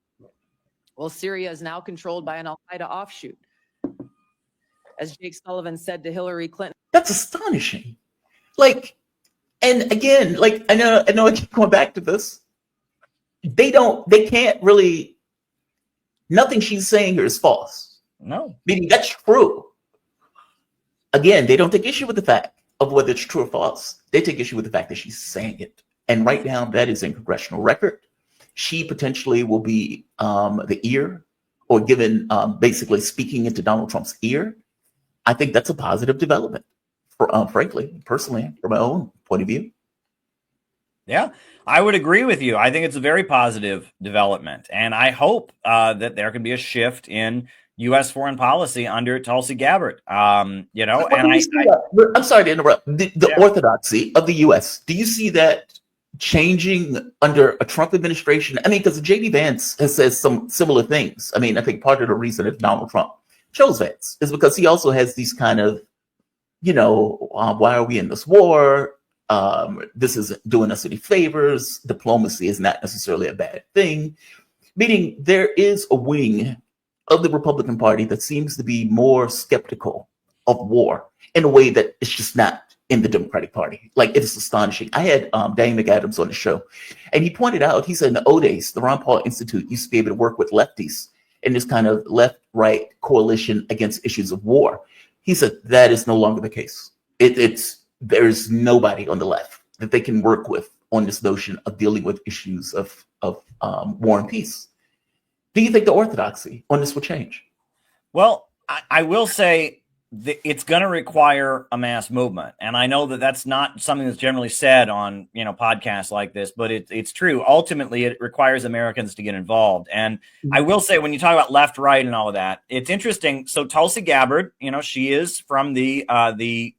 Well, Syria is now controlled by an Al-Qaeda offshoot. As Jake Sullivan said to Hillary Clinton. That's astonishing. And again, I know I keep going back to this. They can't really, nothing she's saying here is false. No. Meaning that's true. Again, they don't take issue with the fact of whether it's true or false. They take issue with the fact that she's saying it. And right now, that is in congressional record. She potentially will be the ear, or given basically speaking into Donald Trump's ear. I think that's a positive development, frankly, personally, from my own point of view. Yeah, I would agree with you. I think it's a very positive development. And I hope that there can be a shift in U.S. foreign policy under Tulsi Gabbard. I'm sorry to interrupt. The orthodoxy of the U.S., do you see that changing under a Trump administration? I mean, because J.D. Vance has said some similar things. I mean, I think part of the reason that Donald Trump chose Vance is because he also has these kind of, why are we in this war? This isn't doing us any favors. Diplomacy is not necessarily a bad thing. Meaning there is a wing of the Republican Party that seems to be more skeptical of war in a way that it's just not in the Democratic Party. Like, it is astonishing. I had Danny McAdams on the show, and he pointed out, he said in the old days, the Ron Paul Institute used to be able to work with lefties in this kind of left-right coalition against issues of war. He said that is no longer the case. There's nobody on the left that they can work with on this notion of dealing with issues of war and peace. Do you think the orthodoxy on this will change? Well, I will say it's going to require a mass movement. And I know that that's not something that's generally said on, podcasts like this, but it's true. Ultimately, it requires Americans to get involved. And I will say, when you talk about left, right, and all of that, it's interesting. So Tulsi Gabbard, she is from the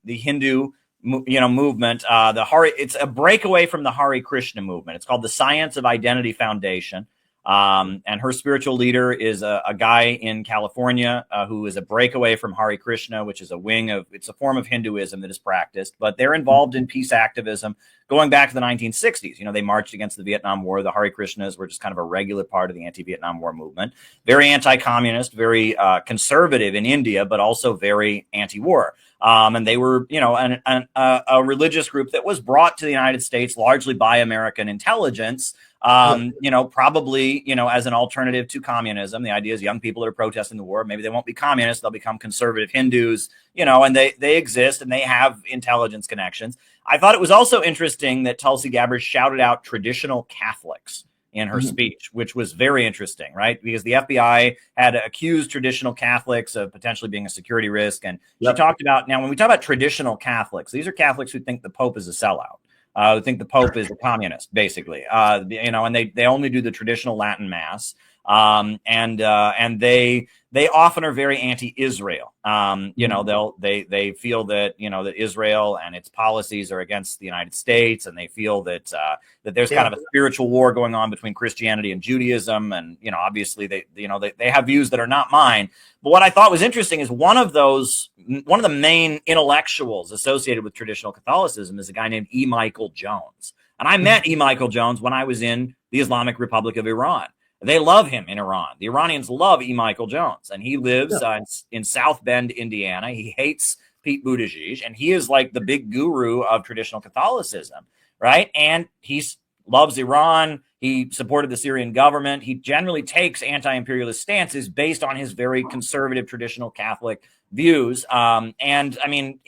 Hindu movement, it's a breakaway from the Hare Krishna movement. It's called the Science of Identity Foundation. And her spiritual leader is a guy in California who is a breakaway from Hare Krishna, which is it's a form of Hinduism that is practiced, but they're involved in peace activism going back to the 1960s. They marched against the Vietnam War. The Hare Krishnas were just kind of a regular part of the anti-Vietnam War movement. Very anti-communist, very conservative in India, but also very anti-war. And they were, a religious group that was brought to the United States largely by American intelligence, probably, as an alternative to communism. The idea is young people that are protesting the war, maybe they won't be communists, they'll become conservative Hindus, and they exist and they have intelligence connections. I thought it was also interesting that Tulsi Gabbard shouted out traditional Catholics in her speech, which was very interesting, right? Because the FBI had accused traditional Catholics of potentially being a security risk. And she talked about, now when we talk about traditional Catholics, these are Catholics who think the Pope is a sellout, who think the Pope is a communist, basically, and they only do the traditional Latin Mass. And they often are very anti-Israel. They feel that, that Israel and its policies are against the United States. And they feel that there's kind of a spiritual war going on between Christianity and Judaism. And, obviously they have views that are not mine. But what I thought was interesting is one of the main intellectuals associated with traditional Catholicism is a guy named E. Michael Jones. And I met E. Michael Jones when I was in the Islamic Republic of Iran. They love him in Iran. The Iranians love E. Michael Jones, and he lives in South Bend, Indiana. He hates Pete Buttigieg, and he is like the big guru of traditional Catholicism, right? And he loves Iran. He supported the Syrian government. He generally takes anti-imperialist stances based on his very conservative traditional Catholic views. And I mean,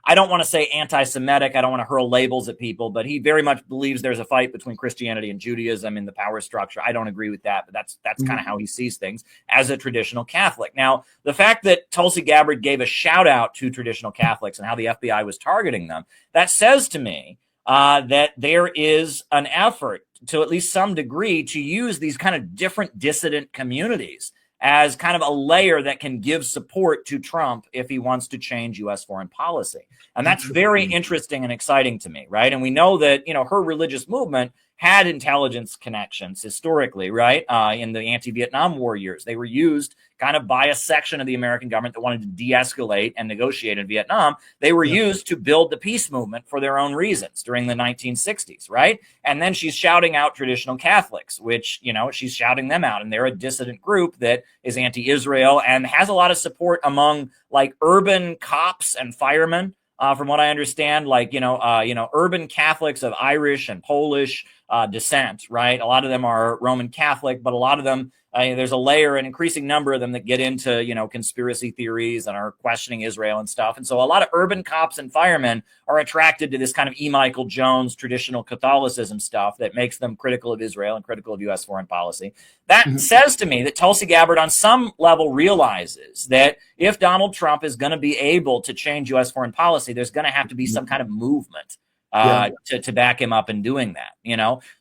I don't want to say anti-Semitic. I don't want to hurl labels at people, but he very much believes there's a fight between Christianity and Judaism in the power structure. I don't agree with that, but that's kind of how he sees things as a traditional Catholic. Now, the fact that Tulsi Gabbard gave a shout out to traditional Catholics and how the FBI was targeting them, that says to me that there is an effort to at least some degree to use these kind of different dissident communities as kind of a layer that can give support to Trump if he wants to change U.S. foreign policy. And that's very interesting and exciting to me, right? And we know that, her religious movement had intelligence connections historically, right? In the anti-Vietnam War years, they were used kind of by a section of the American government that wanted to de-escalate and negotiate in Vietnam. They were used to build the peace movement for their own reasons during the 1960s, right? And then she's shouting out traditional Catholics, which, she's shouting them out. And they're a dissident group that is anti-Israel and has a lot of support among like urban cops and firemen. From what I understand, like, urban Catholics of Irish and Polish descent, right? A lot of them are Roman Catholic, but a lot of them there's a layer, an increasing number of them that get into, conspiracy theories and are questioning Israel and stuff. And so a lot of urban cops and firemen are attracted to this kind of E. Michael Jones traditional Catholicism stuff that makes them critical of Israel and critical of U.S. foreign policy. That says to me that Tulsi Gabbard on some level realizes that if Donald Trump is going to be able to change U.S. foreign policy, there's going to have to be some kind of movement to back him up in doing that,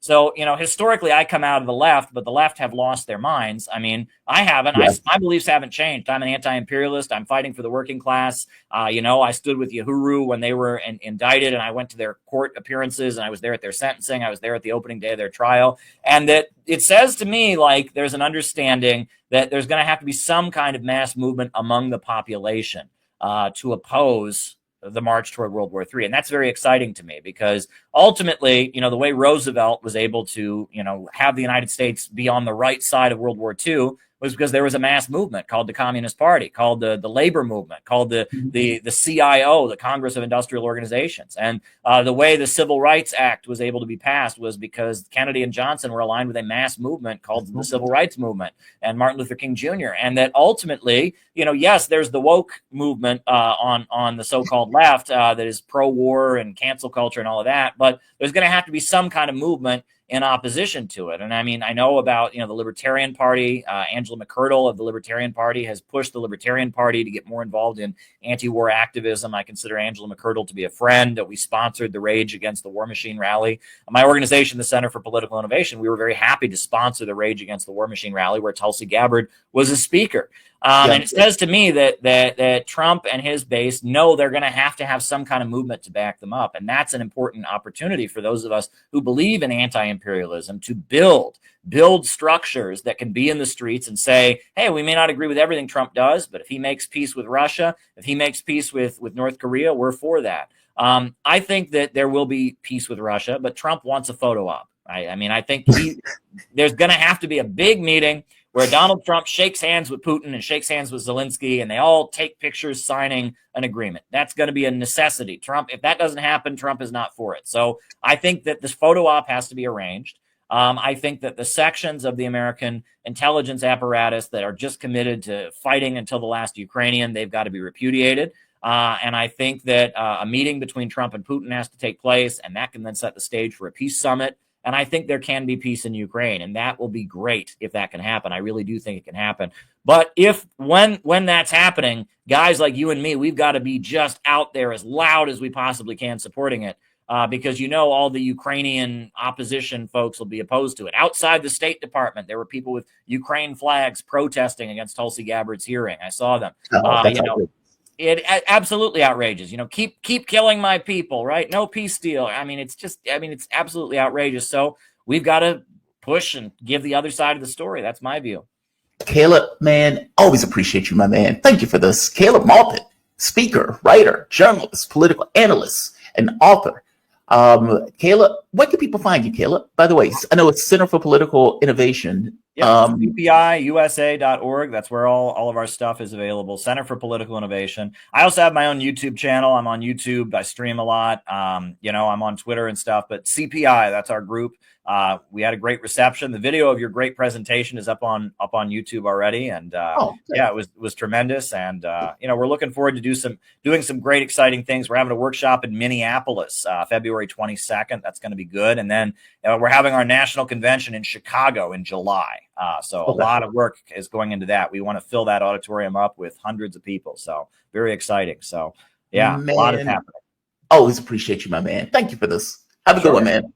So, historically, I come out of the left, but the left have lost their minds. I mean, I haven't. Yes. My beliefs haven't changed. I'm an anti-imperialist. I'm fighting for the working class. I stood with Uhuru when they were indicted, and I went to their court appearances, and I was there at their sentencing. I was there at the opening day of their trial. And that it says to me like there's an understanding that there's going to have to be some kind of mass movement among the population to oppose the march toward World War III. And that's very exciting to me because ultimately, the way Roosevelt was able to, have the United States be on the right side of World War II was because there was a mass movement called the Communist Party, called the labor movement, called the CIO, the Congress of Industrial Organizations. And the way the Civil Rights Act was able to be passed was because Kennedy and Johnson were aligned with a mass movement called the Civil Rights Movement and Martin Luther King Jr. And that ultimately, yes, there's the woke movement on the so-called left that is pro-war and cancel culture and all of that, but there's going to have to be some kind of movement in opposition to it. And I mean, I know about, the Libertarian Party. Angela McCurdle of the Libertarian Party has pushed the Libertarian Party to get more involved in anti-war activism. I consider Angela McCurdle to be a friend. We sponsored the Rage Against the War Machine rally. My organization, the Center for Political Innovation, we were very happy to sponsor the Rage Against the War Machine rally where Tulsi Gabbard was a speaker. And it says to me that Trump and his base know they're going to have some kind of movement to back them up. And that's an important opportunity for those of us who believe in anti-imperialism to build structures that can be in the streets and say, hey, we may not agree with everything Trump does, but if he makes peace with Russia, if he makes peace with North Korea, we're for that. I think that there will be peace with Russia, but Trump wants a photo op. Right? I mean, I think there's going to have to be a big meeting where Donald Trump shakes hands with Putin and shakes hands with Zelensky, and they all take pictures signing an agreement. That's going to be a necessity. Trump, if that doesn't happen, Trump is not for it. So I think that this photo op has to be arranged. I think that the sections of the American intelligence apparatus that are just committed to fighting until the last Ukrainian, they've got to be repudiated. And I think that a meeting between Trump and Putin has to take place, and that can then set the stage for a peace summit. And I think there can be peace in Ukraine, and that will be great if that can happen. I really do think it can happen. But when that's happening, guys like you and me, we've got to be just out there as loud as we possibly can supporting it, because all the Ukrainian opposition folks will be opposed to it. Outside the State Department, there were people with Ukraine flags protesting against Tulsi Gabbard's hearing. I saw them. It absolutely outrageous. Keep killing my people, right? No peace deal. I mean, it's absolutely outrageous. So we've got to push and give the other side of the story. That's my view. Caleb, man, always appreciate you, my man. Thank you for this. Caleb Malton, speaker, writer, journalist, political analyst, and author. Caleb, where can people find you, Caleb? By the way, I know it's Center for Political Innovation. CPIUSA.org. That's where all of our stuff is available. Center for Political Innovation. I also have my own YouTube channel. I'm on YouTube. I stream a lot. I'm on Twitter and stuff. But CPI, that's our group. We had a great reception. The video of your great presentation is up on YouTube already, and it was tremendous. And we're looking forward to doing some great, exciting things. We're having a workshop in Minneapolis, February 22nd. That's going to be good. And then we're having our national convention in Chicago in July. So a lot of work is going into that. We want to fill that auditorium up with hundreds of people. So very exciting. So a lot is happening. Always appreciate you, my man. Thank you for this. Have a good one, man.